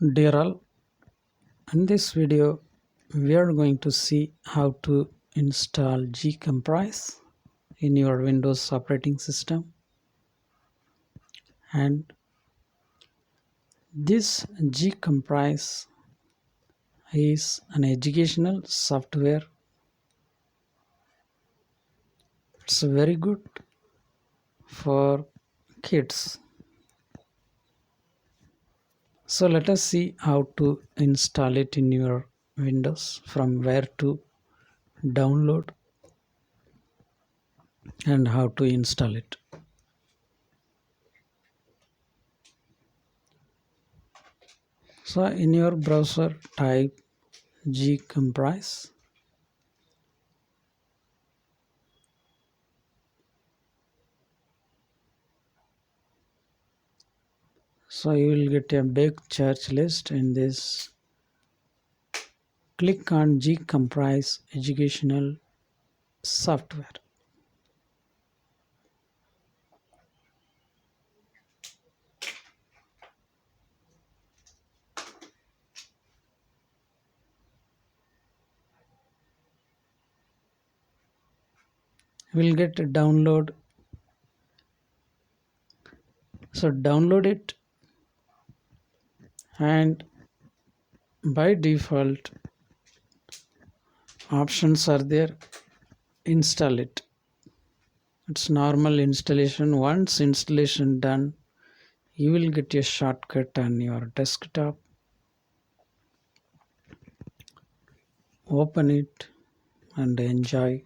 Dear all, in this video we are going to see how to install GCompris in your Windows operating system. And this GCompris is an educational software. It's very good for kids. So let us see how to install it in your Windows, from where to download and how to install it. So in your browser type GCompris. So you will get a big search list in this. Click on GCompris educational software. We'll get a download. So download it, and by default options are there. Install it. It's normal installation. Once installation done, you will get a shortcut on your desktop. Open it and enjoy.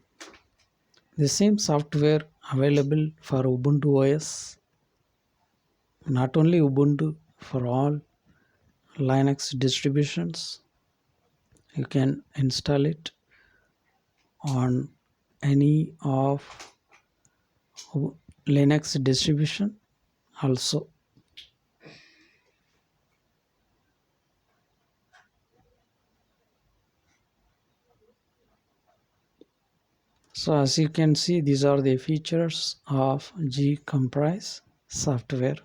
The same software available for Ubuntu OS. Not only Ubuntu, for all Linux distributions. You can install it on any of Linux distribution also. So as you can see, these are the features of GCompris software.